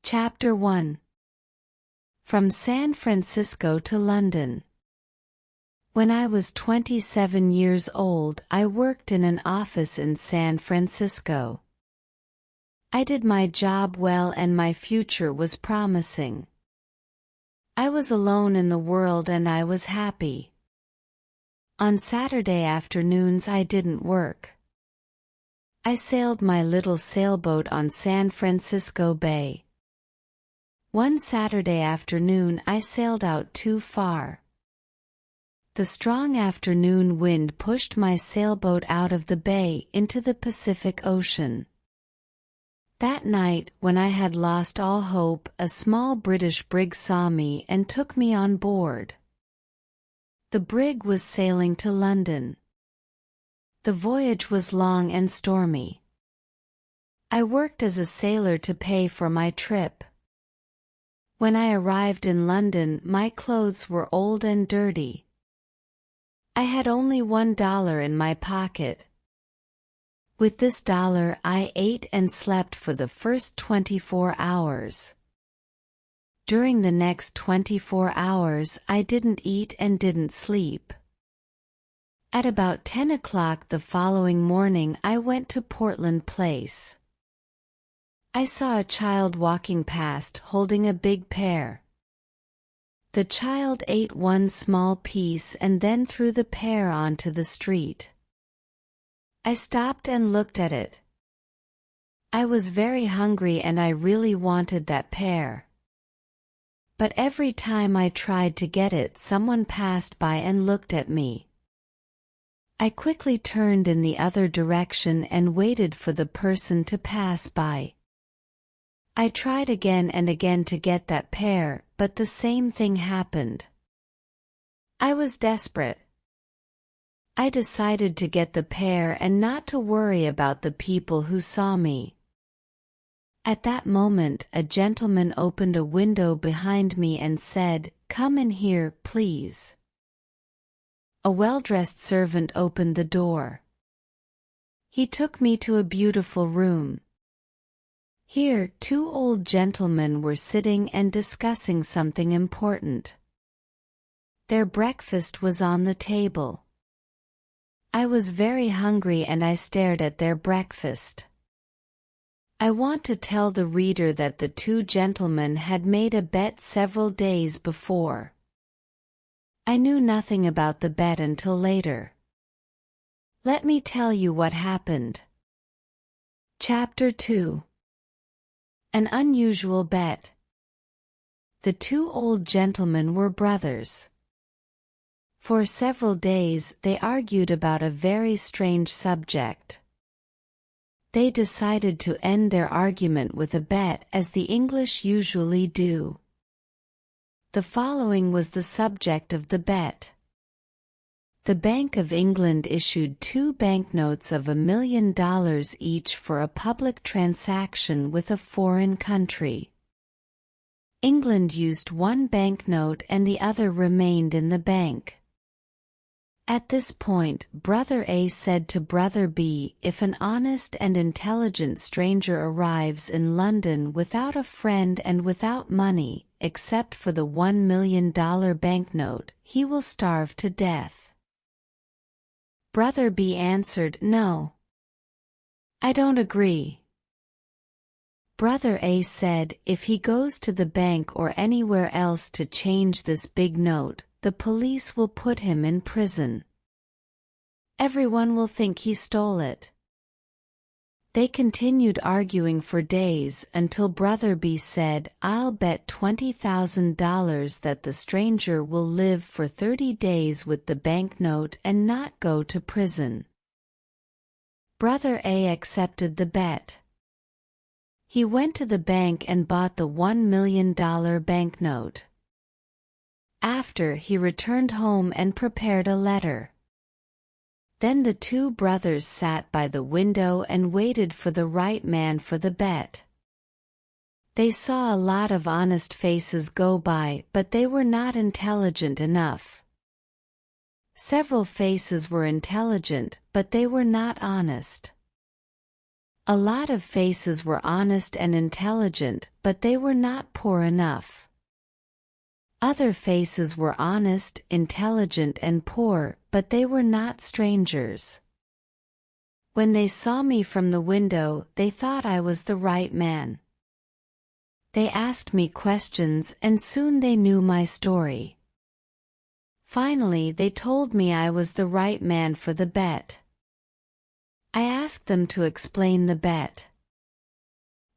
Chapter 1. From San Francisco to London. When I was 27 years old, I worked in an office in San Francisco. I did my job well and my future was promising. I was alone in the world and I was happy. On Saturday afternoons I didn't work. I sailed my little sailboat on San Francisco Bay. One Saturday afternoon I sailed out too far. The strong afternoon wind pushed my sailboat out of the bay into the Pacific Ocean. That night, when I had lost all hope, a small British brig saw me and took me on board. The brig was sailing to London. The voyage was long and stormy. I worked as a sailor to pay for my trip. When I arrived in London, my clothes were old and dirty. I had only $1 in my pocket. With this dollar I ate and slept for the first 24 hours. During the next 24 hours I didn't eat and didn't sleep. At about 10 o'clock the following morning I went to Portland Place. I saw a child walking past holding a big pear. The child ate one small piece and then threw the pear onto the street. I stopped and looked at it. I was very hungry and I really wanted that pear. But every time I tried to get it, someone passed by and looked at me. I quickly turned in the other direction and waited for the person to pass by. I tried again and again to get that pear, but the same thing happened. I was desperate. I decided to get the pear and not to worry about the people who saw me. At that moment, a gentleman opened a window behind me and said, "Come in here, please." A well-dressed servant opened the door. He took me to a beautiful room. Here, two old gentlemen were sitting and discussing something important. Their breakfast was on the table. I was very hungry and I stared at their breakfast. I want to tell the reader that the two gentlemen had made a bet several days before. I knew nothing about the bet until later. Let me tell you what happened. Chapter 2. An unusual bet. The two old gentlemen were brothers. For several days they argued about a very strange subject. They decided to end their argument with a bet, as the English usually do. The following was the subject of the bet. The Bank of England issued 2 banknotes of $1 million each for a public transaction with a foreign country. England used one banknote and the other remained in the bank. At this point, Brother A said to Brother B, "If an honest and intelligent stranger arrives in London without a friend and without money, except for the $1 million banknote, he will starve to death." Brother B answered, "No. I don't agree." Brother A said, "If he goes to the bank or anywhere else to change this big note, the police will put him in prison. Everyone will think he stole it." They continued arguing for days until Brother B said, "I'll bet $20,000 that the stranger will live for 30 days with the banknote and not go to prison." Brother A accepted the bet. He went to the bank and bought the $1 million banknote. After, he returned home and prepared a letter. Then the two brothers sat by the window and waited for the right man for the bet. They saw a lot of honest faces go by, but they were not intelligent enough. Several faces were intelligent, but they were not honest. A lot of faces were honest and intelligent, but they were not poor enough. Other faces were honest, intelligent and poor, but they were not strangers. When they saw me from the window, they thought I was the right man. They asked me questions and soon they knew my story. Finally, they told me I was the right man for the bet. I asked them to explain the bet.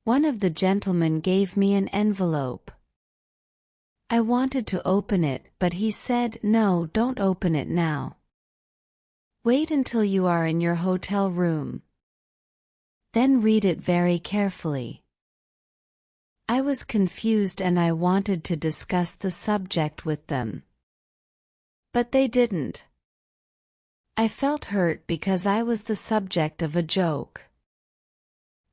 One of the gentlemen gave me an envelope. I wanted to open it, but he said, "No, don't open it now. Wait until you are in your hotel room. Then read it very carefully." I was confused and I wanted to discuss the subject with them. But they didn't. I felt hurt because I was the subject of a joke.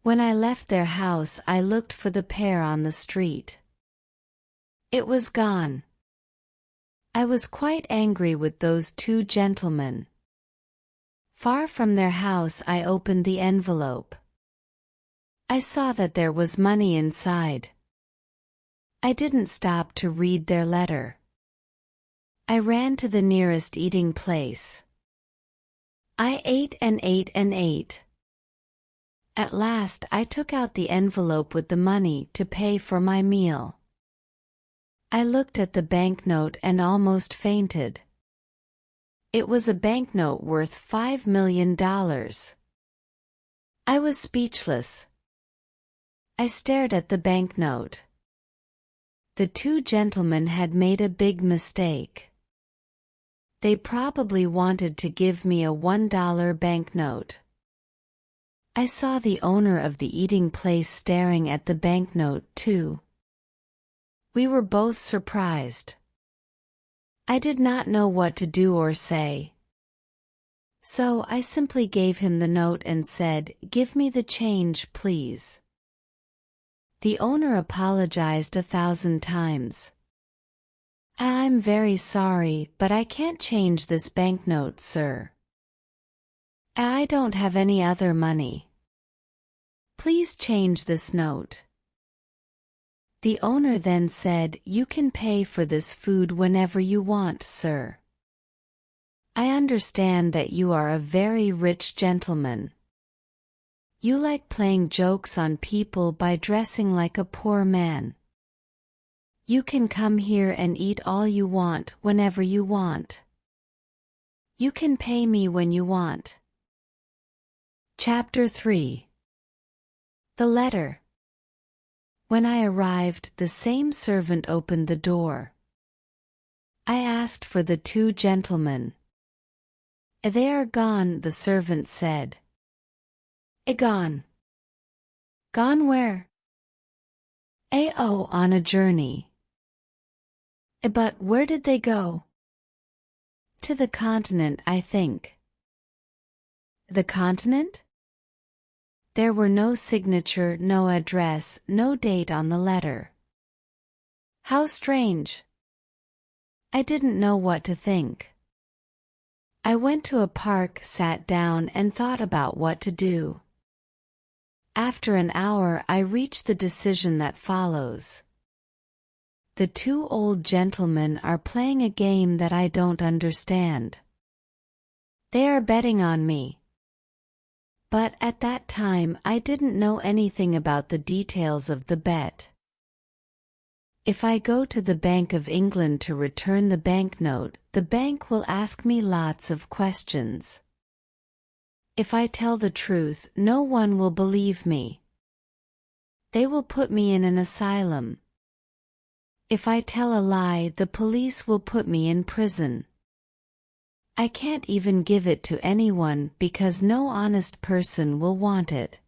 When I left their house, I looked for the pair on the street. It was gone. I was quite angry with those two gentlemen. Far from their house, I opened the envelope. I saw that there was money inside. I didn't stop to read their letter. I ran to the nearest eating place. I ate and ate and ate. At last I took out the envelope with the money to pay for my meal. I looked at the banknote and almost fainted. It was a banknote worth $5 million. I was speechless. I stared at the banknote. The two gentlemen had made a big mistake. They probably wanted to give me a $1 banknote. I saw the owner of the eating place staring at the banknote too. We were both surprised. I did not know what to do or say. So I simply gave him the note and said, "Give me the change, please." The owner apologized 1,000 times. "I'm very sorry, but I can't change this banknote, sir. I don't have any other money. Please change this note." The owner then said, "You can pay for this food whenever you want, sir. I understand that you are a very rich gentleman. You like playing jokes on people by dressing like a poor man. You can come here and eat all you want whenever you want. You can pay me when you want." Chapter 3. The letter. When I arrived, the same servant opened the door. I asked for the two gentlemen. "They are gone," the servant said. Gone. Gone where?" "Oh, on a journey." "But where did they go?" "To the continent, I think." "The continent?" There were no signature, no address, no date on the letter. How strange. I didn't know what to think. I went to a park, sat down and thought about what to do. After an hour, I reached the decision that follows. The two old gentlemen are playing a game that I don't understand. They are betting on me. But at that time I didn't know anything about the details of the bet. If I go to the Bank of England to return the banknote, the bank will ask me lots of questions. If I tell the truth, no one will believe me. They will put me in an asylum. If I tell a lie, the police will put me in prison. I can't even give it to anyone because no honest person will want it.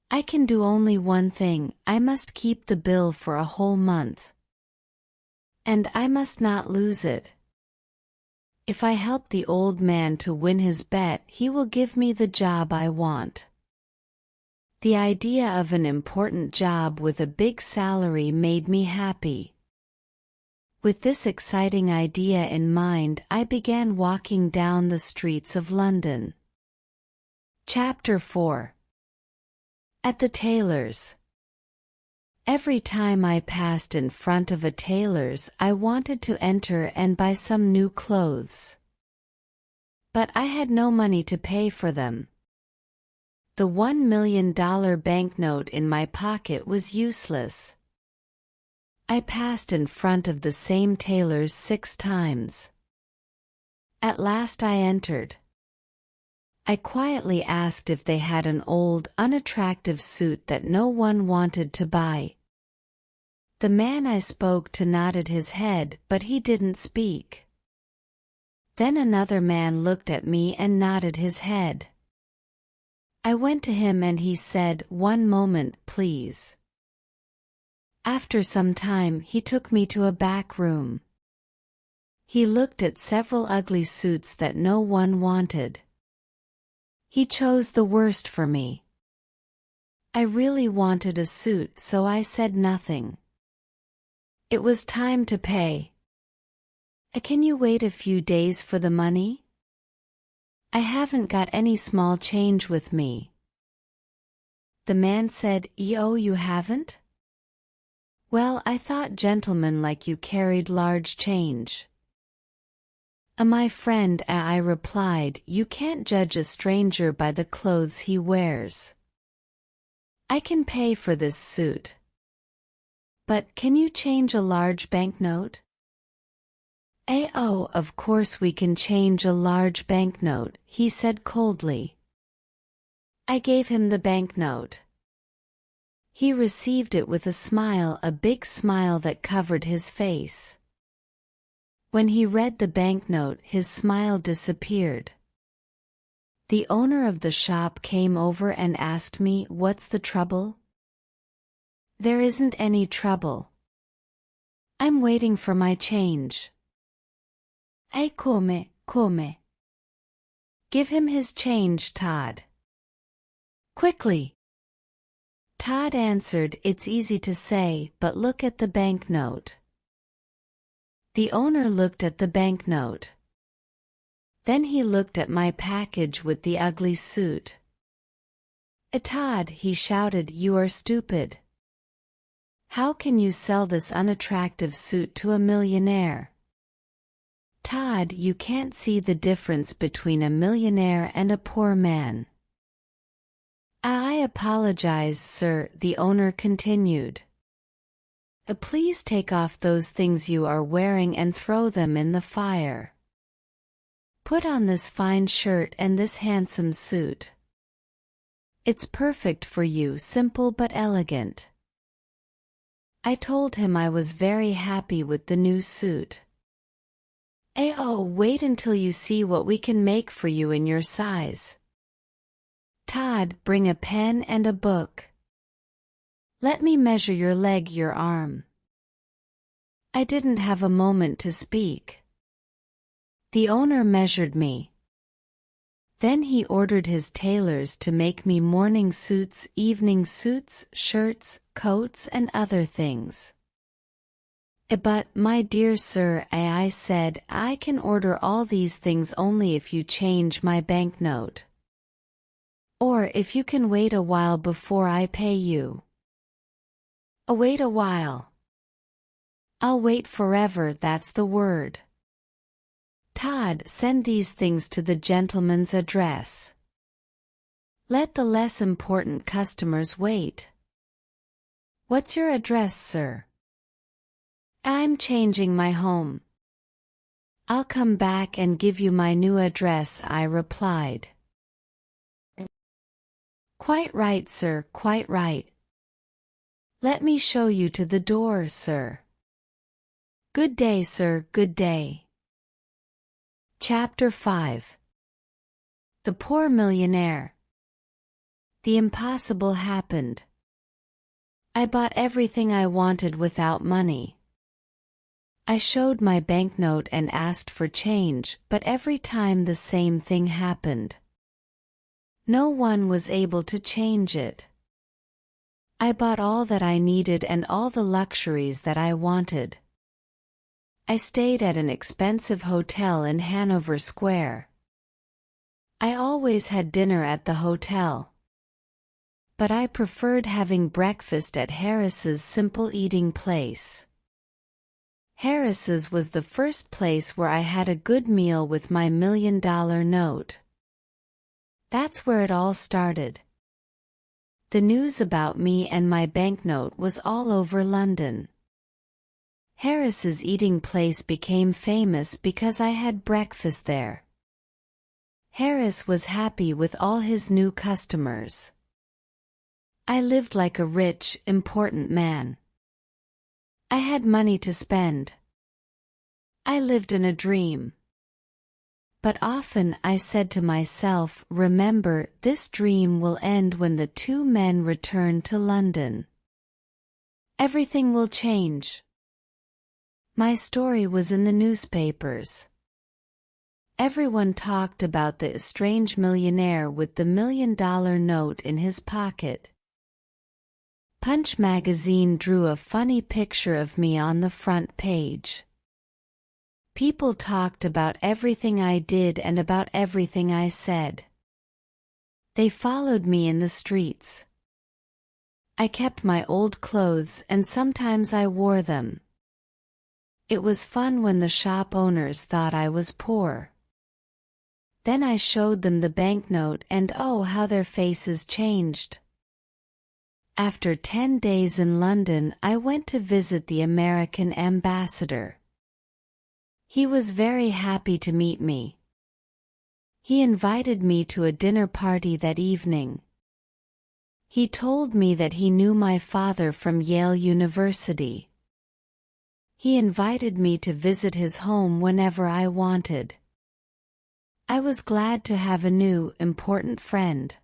I can do only one thing: I must keep the bill for a whole month. And I must not lose it. If I help the old man to win his bet, he will give me the job I want. The idea of an important job with a big salary made me happy. With this exciting idea in mind, I began walking down the streets of London. Chapter 4. At the tailor's. Every time I passed in front of a tailor's, I wanted to enter and buy some new clothes. But I had no money to pay for them. The $1 million banknote in my pocket was useless. I passed in front of the same tailor's 6 times. At last I entered. I quietly asked if they had an old, unattractive suit that no one wanted to buy. The man I spoke to nodded his head, but he didn't speak. Then another man looked at me and nodded his head. I went to him and he said, "1 moment, please." After some time he took me to a back room. He looked at several ugly suits that no one wanted. He chose the worst for me. I really wanted a suit, so I said nothing. It was time to pay. Can you wait a few days for the money? I haven't got any small change with me. The man said, "Oh, you haven't? Well, I thought gentlemen like you carried large change." My friend, I replied, "You can't judge a stranger by the clothes he wears. I can pay for this suit. But can you change a large banknote?" "Oh, of course we can change a large banknote," he said coldly. I gave him the banknote. He received it with a smile, a big smile that covered his face. When he read the banknote, his smile disappeared. The owner of the shop came over and asked me, "What's the trouble?" "There isn't any trouble. I'm waiting for my change." Come. Give him his change, Todd. Quickly. Todd answered, "It's easy to say, but look at the banknote." The owner looked at the banknote. Then he looked at my package with the ugly suit. "Todd," he shouted, "you are stupid. How can you sell this unattractive suit to a millionaire? Todd, you can't see the difference between a millionaire and a poor man." "I apologize, sir," the owner continued. Please take off those things you are wearing and throw them in the fire. Put on this fine shirt and this handsome suit. It's perfect for you, simple but elegant." I told him I was very happy with the new suit. "Oh, wait until you see what we can make for you in your size. Todd, bring a pen and a book. Let me measure your leg, your arm." I didn't have a moment to speak. The owner measured me. Then he ordered his tailors to make me morning suits, evening suits, shirts, coats, and other things. "But, my dear sir," I said, "I can order all these things only if you change my banknote. Or if you can wait a while before I pay you." "Wait a while." "I'll wait forever, that's the word. Todd, send these things to the gentleman's address. Let the less important customers wait." "What's your address, sir?" "I'm changing my home." "I'll come back and give you my new address," I replied. "Quite right, sir, quite right. Let me show you to the door, sir." "Good day, sir, good day." Chapter 5. The Poor Millionaire. The impossible happened. I bought everything I wanted without money. I showed my banknote and asked for change, but every time the same thing happened. No one was able to change it. I bought all that I needed and all the luxuries that I wanted. I stayed at an expensive hotel in Hanover Square. I always had dinner at the hotel. but I preferred having breakfast at Harris's simple eating place. Harris's was the first place where I had a good meal with my $1 million note. That's where it all started. The news about me and my banknote was all over London. Harris's eating place became famous because I had breakfast there. Harris was happy with all his new customers. I lived like a rich, important man. I had money to spend. I lived in a dream. But often I said to myself, remember, this dream will end when the two men return to London. Everything will change. My story was in the newspapers. Everyone talked about the strange millionaire with the $1 million note in his pocket. Punch magazine drew a funny picture of me on the front page. People talked about everything I did and about everything I said. They followed me in the streets. I kept my old clothes and sometimes I wore them. It was fun when the shop owners thought I was poor. Then I showed them the banknote and oh, how their faces changed. After 10 days in London, I went to visit the American ambassador. He was very happy to meet me. He invited me to a dinner party that evening. He told me that he knew my father from Yale University. He invited me to visit his home whenever I wanted. I was glad to have a new, important friend.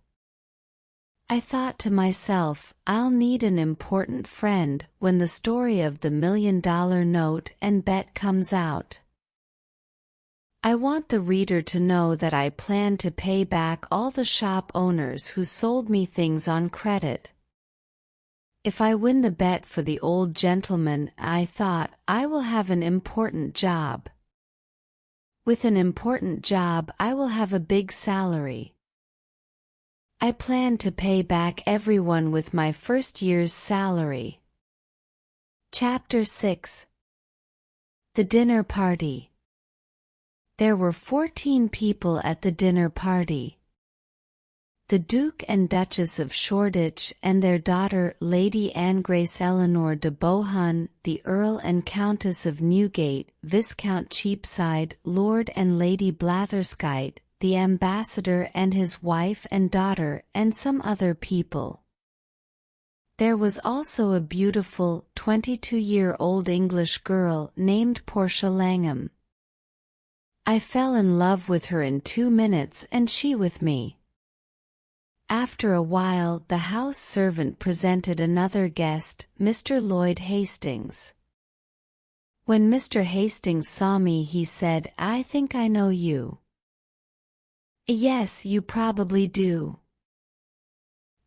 I thought to myself, I'll need an important friend when the story of the $1 million note and bet comes out. I want the reader to know that I plan to pay back all the shop owners who sold me things on credit. If I win the bet for the old gentleman, I thought, I will have an important job. With an important job, I will have a big salary. I plan to pay back everyone with my first year's salary. Chapter 6. The Dinner Party. There were 14 people at the dinner party. The Duke and Duchess of Shoreditch and their daughter Lady Anne-Grace Eleanor de Bohun, the Earl and Countess of Newgate, Viscount Cheapside, Lord and Lady Blatherskite, the ambassador and his wife and daughter, and some other people. There was also a beautiful 22-year-old English girl named Portia Langham. I fell in love with her in 2 minutes and she with me. After a while, the house servant presented another guest, Mr. Lloyd Hastings. When Mr. Hastings saw me, he said, "I think I know you." "Yes, you probably do."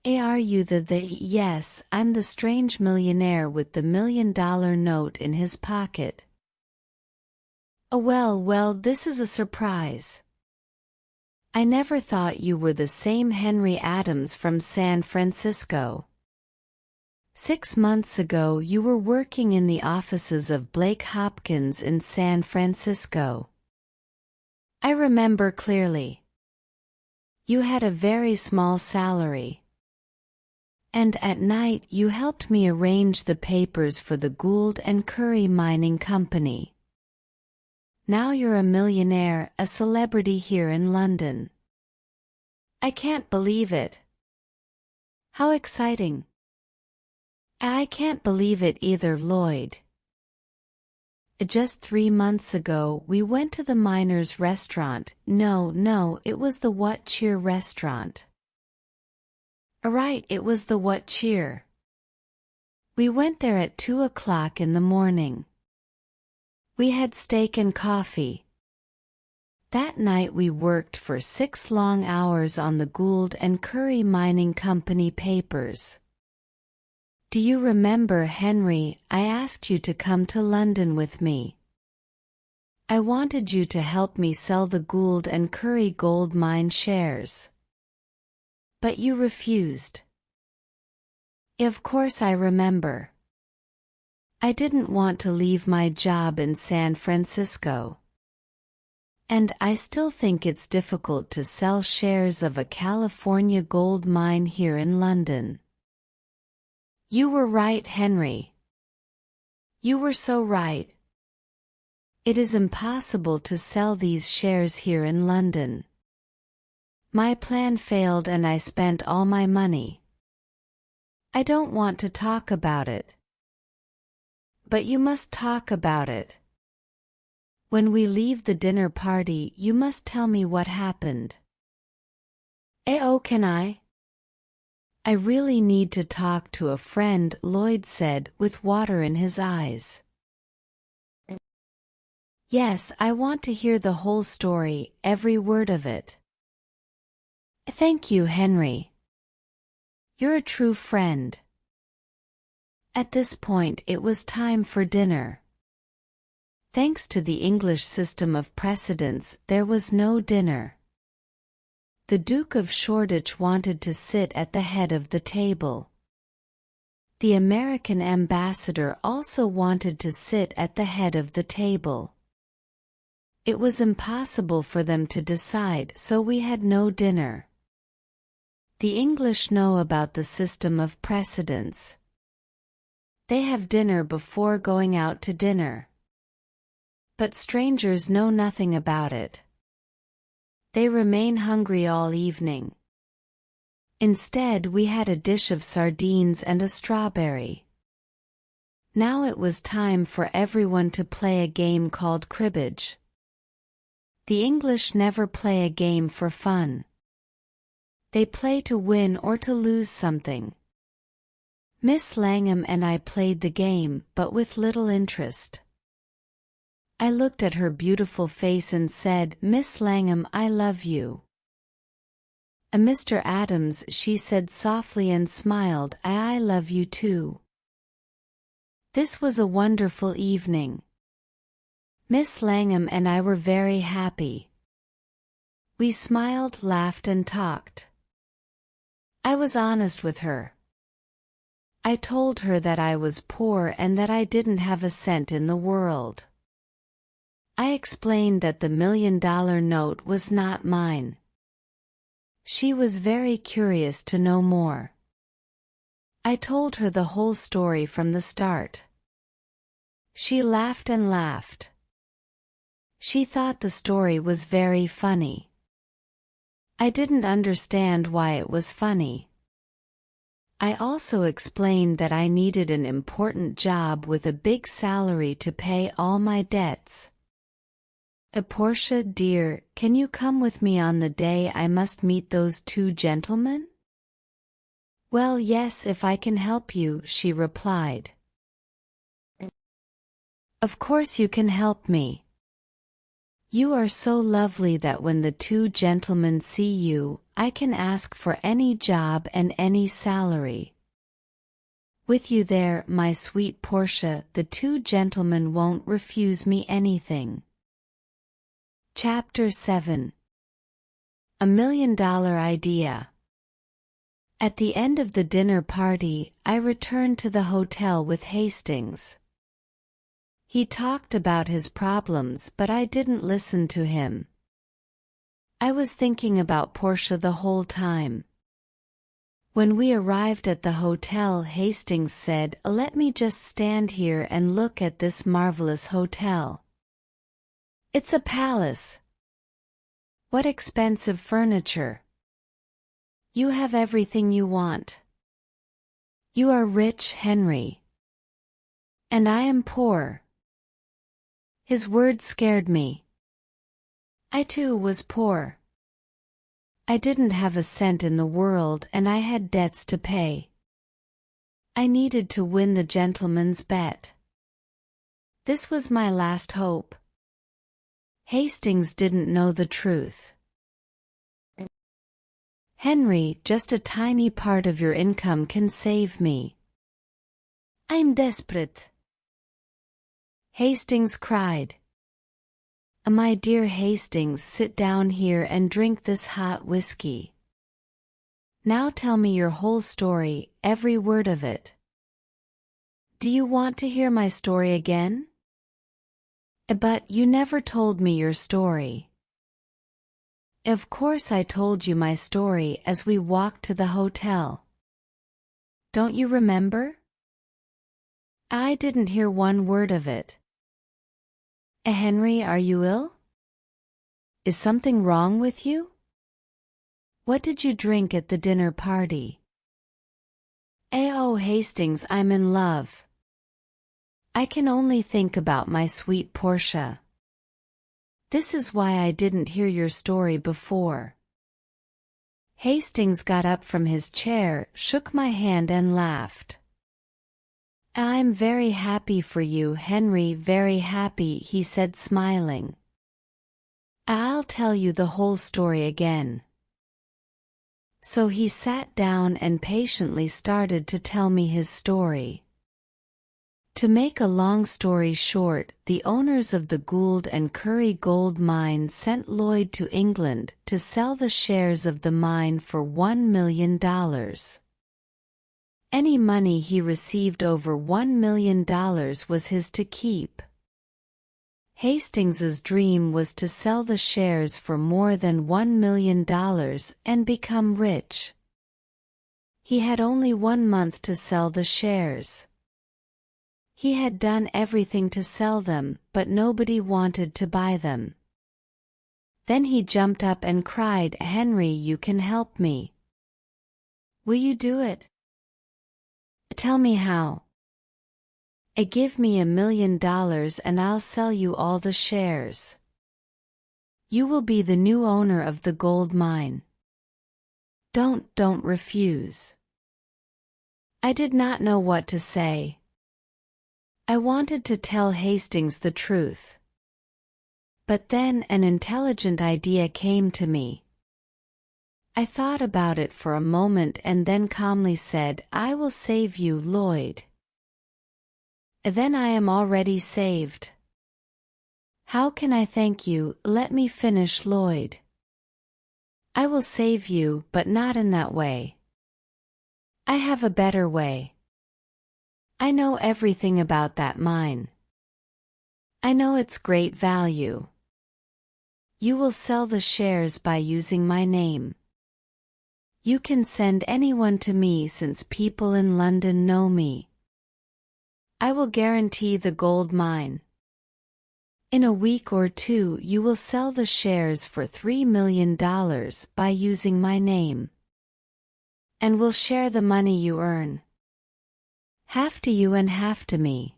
"Are you Yes, I'm the strange millionaire with the $1 million note in his pocket." "Oh, well, this is a surprise. I never thought you were the same Henry Adams from San Francisco. 6 months ago you were working in the offices of Blake Hopkins in San Francisco. I remember clearly. You had a very small salary. And at night you helped me arrange the papers for the Gould and Curry Mining Company. Now you're a millionaire, a celebrity here in London. I can't believe it. How exciting." "I can't believe it either, Lloyd. Just 3 months ago we went to the Miners' Restaurant. No, it was the What Cheer restaurant." "Right, it was the What Cheer. We went there at 2 o'clock in the morning. We had steak and coffee. That night we worked for 6 long hours on the Gould and Curry Mining Company papers. Do you remember, Henry, I asked you to come to London with me. I wanted you to help me sell the Gould and Curry gold mine shares. But you refused. Of course I remember. I didn't want to leave my job in San Francisco. And I still think it's difficult to sell shares of a California gold mine here in London. You were right, Henry. You were so right. It is impossible to sell these shares here in London. My plan failed and I spent all my money. I don't want to talk about it. But you must talk about it. When we leave the dinner party, you must tell me what happened. Oh, can I? I really need to talk to a friend, Lloyd said, with water in his eyes. Yes, I want to hear the whole story, every word of it. Thank you, Henry. You're a true friend. At this point it was time for dinner. Thanks to the English system of precedence, there was no dinner. The Duke of Shoreditch wanted to sit at the head of the table. The American ambassador also wanted to sit at the head of the table. It was impossible for them to decide, so we had no dinner. The English know about the system of precedence. They have dinner before going out to dinner. But strangers know nothing about it. They remain hungry all evening. Instead, we had a dish of sardines and a strawberry. Now it was time for everyone to play a game called cribbage. The English never play a game for fun. They play to win or to lose something. Miss Langham and I played the game, but with little interest. I looked at her beautiful face and said, "Miss Langham, I love you." Mr. Adams," she said softly and smiled, I love you too." This was a wonderful evening. Miss Langham and I were very happy. We smiled, laughed and talked. I was honest with her. I told her that I was poor and that I didn't have a cent in the world. I explained that the $1 million note was not mine. She was very curious to know more. I told her the whole story from the start. She laughed and laughed. She thought the story was very funny. I didn't understand why it was funny. I also explained that I needed an important job with a big salary to pay all my debts. Portia, dear, can you come with me on the day I must meet those two gentlemen? Well, yes, if I can help you, she replied. Of course you can help me. You are so lovely that when the two gentlemen see you, I can ask for any job and any salary. With you there, my sweet Portia, the two gentlemen won't refuse me anything. Chapter 7. $1 Million Idea. At the end of the dinner party, I returned to the hotel with Hastings. He talked about his problems, but I didn't listen to him. I was thinking about Portia the whole time. When we arrived at the hotel, Hastings said, "Let me just stand here and look at this marvelous hotel. It's a palace. What expensive furniture. You have everything you want. You are rich, Henry. And I am poor." His words scared me. I too was poor. I didn't have a cent in the world and I had debts to pay. I needed to win the gentleman's bet. This was my last hope. Hastings didn't know the truth. "Henry, just a tiny part of your income can save me. I'm desperate." Hastings cried. "My dear Hastings, sit down here and drink this hot whiskey. Now tell me your whole story, every word of it. Do you want to hear my story again? But you never told me your story. Of course I told you my story as we walked to the hotel. Don't you remember? I didn't hear one word of it. Henry, are you ill? Is something wrong with you? What did you drink at the dinner party? Oh, Hastings, I'm in love. I can only think about my sweet Portia. This is why I didn't hear your story before. Hastings got up from his chair, shook my hand and laughed. I'm very happy for you, Henry, very happy, he said, smiling. I'll tell you the whole story again. So he sat down and patiently started to tell me his story. To make a long story short, the owners of the Gould and Curry gold mine sent Lloyd to England to sell the shares of the mine for $1 million. Any money he received over $1 million was his to keep. Hastings's dream was to sell the shares for more than $1 million and become rich. He had only 1 month to sell the shares. He had done everything to sell them, but nobody wanted to buy them. Then he jumped up and cried, Henry, you can help me. Will you do it? Tell me how. Give me $1 million and I'll sell you all the shares. You will be the new owner of the gold mine. Don't refuse. I did not know what to say. I wanted to tell Hastings the truth. But then an intelligent idea came to me. I thought about it for a moment and then calmly said, I will save you, Lloyd. Then I am already saved. How can I thank you? Let me finish, Lloyd. I will save you, but not in that way. I have a better way. I know everything about that mine. I know its great value. You will sell the shares by using my name. You can send anyone to me since people in London know me. I will guarantee the gold mine. In a week or two you will sell the shares for $3 million by using my name. And we'll share the money you earn. Half to you and half to me.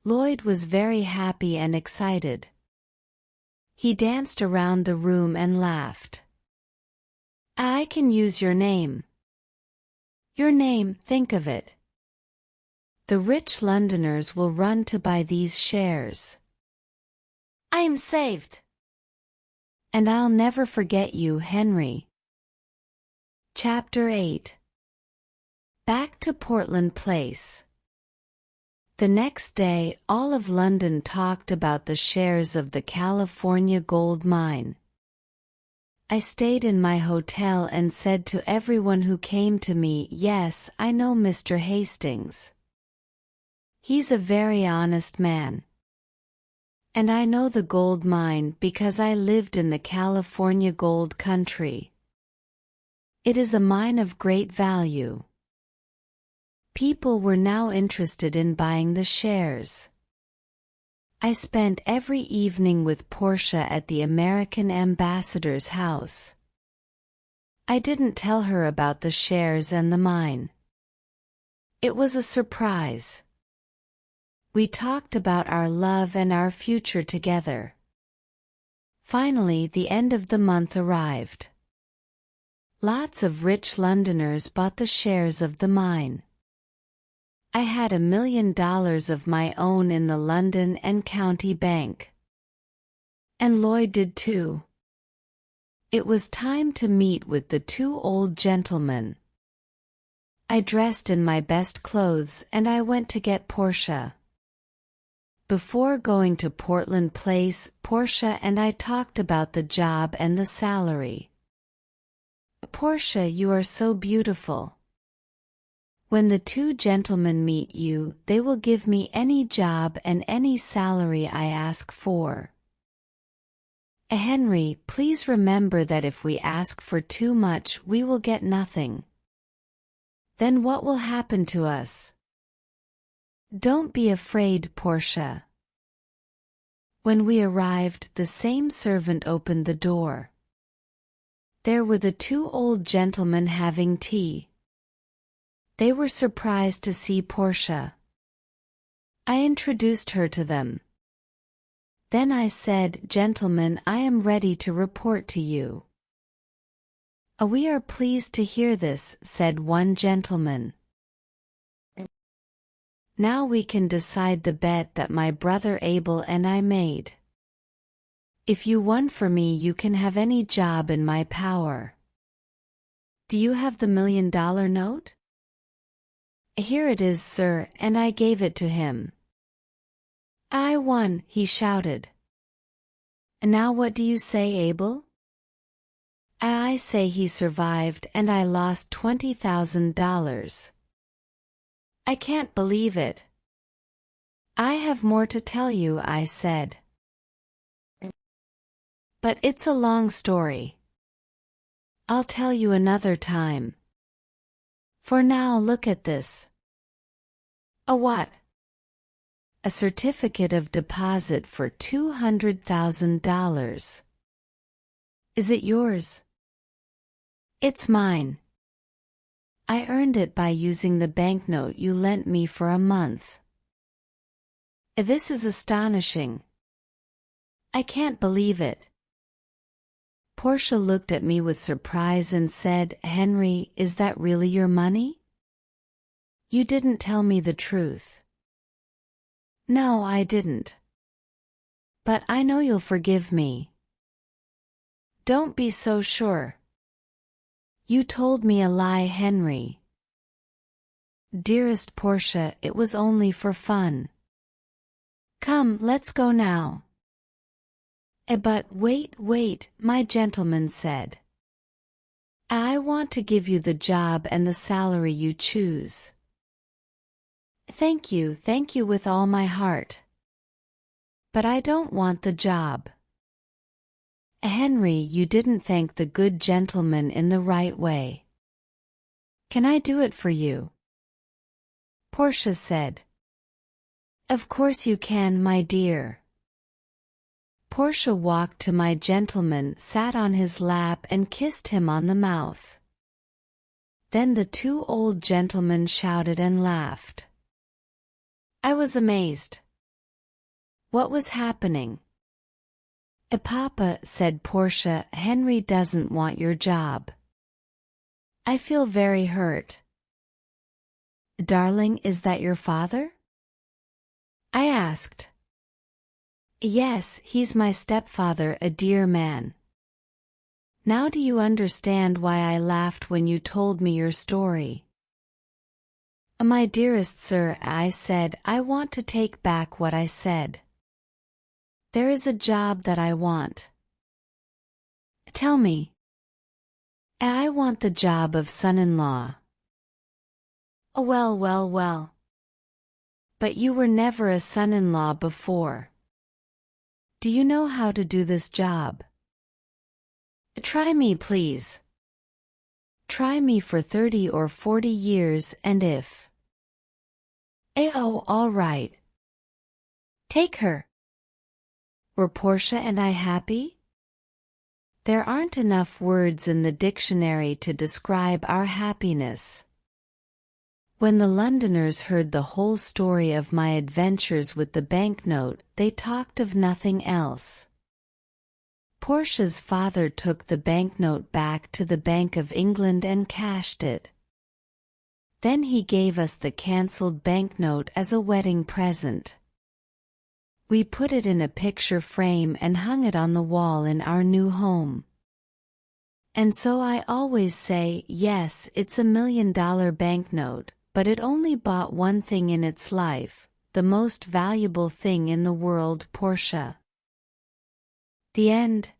Lloyd was very happy and excited. He danced around the room and laughed. I can use your name. Your name, think of it. The rich Londoners will run to buy these shares. I am saved. And I'll never forget you, Henry. Chapter 8. Back to Portland Place. The next day, all of London talked about the shares of the California gold mine. I stayed in my hotel and said to everyone who came to me, yes, I know Mr. Hastings. He's a very honest man. And I know the gold mine because I lived in the California gold country. It is a mine of great value. People were now interested in buying the shares. I spent every evening with Portia at the American ambassador's house. I didn't tell her about the shares and the mine. It was a surprise. We talked about our love and our future together. Finally, the end of the month arrived. Lots of rich Londoners bought the shares of the mine. I had $1 million of my own in the London and County Bank. And Lloyd did too. It was time to meet with the two old gentlemen. I dressed in my best clothes and I went to get Portia. Before going to Portland Place, Portia and I talked about the job and the salary. Portia, you are so beautiful. When the two gentlemen meet you, they will give me any job and any salary I ask for. Henry, please remember that if we ask for too much, we will get nothing. Then what will happen to us? Don't be afraid, Portia. When we arrived, the same servant opened the door. There were the two old gentlemen having tea. They were surprised to see Portia. I introduced her to them. Then I said, "Gentlemen, I am ready to report to you." "We are pleased to hear this," said one gentleman. "Now we can decide the bet that my brother Abel and I made. If you won for me, you can have any job in my power. Do you have the $1 million note?" "Here it is, sir," and I gave it to him. "I won," he shouted. "And now what do you say, Abel?" "I say he survived and I lost $20,000. "I can't believe it." "I have more to tell you," I said. "But it's a long story. I'll tell you another time. For now, look at this." "A what?" "A certificate of deposit for $200,000. Is it yours?" "It's mine. I earned it by using the banknote you lent me for a month." "This is astonishing. I can't believe it." Portia looked at me with surprise and said, "Henry, is that really your money? You didn't tell me the truth." "No, I didn't. But I know you'll forgive me." "Don't be so sure. You told me a lie, Henry." "Dearest Portia, it was only for fun. Come, let's go now." But wait, my gentleman said. "I want to give you the job and the salary you choose." Thank you with all my heart. But I don't want the job." "Henry, you didn't thank the good gentleman in the right way. Can I do it for you?" Portia said. "Of course you can, my dear." Portia walked to my gentleman, sat on his lap and kissed him on the mouth. Then the two old gentlemen shouted and laughed. I was amazed. What was happening? "Papa," said Portia, "Henry doesn't want your job. I feel very hurt." "Darling, is that your father?" I asked. "Yes, he's my stepfather, a dear man." "Now do you understand why I laughed when you told me your story?" "My dearest sir," I said, "I want to take back what I said. There is a job that I want." "Tell me." "I want the job of son-in-law." Well. But you were never a son-in-law before. Do you know how to do this job?" "Try me, please." "Try me for 30 or 40 years, and if—" "Oh, all right. Take her." Were Portia and I happy? There aren't enough words in the dictionary to describe our happiness. When the Londoners heard the whole story of my adventures with the banknote, they talked of nothing else. Portia's father took the banknote back to the Bank of England and cashed it. Then he gave us the cancelled banknote as a wedding present. We put it in a picture frame and hung it on the wall in our new home. And so I always say, yes, it's $1 million banknote, but it only bought one thing in its life, the most valuable thing in the world, Portia. The end.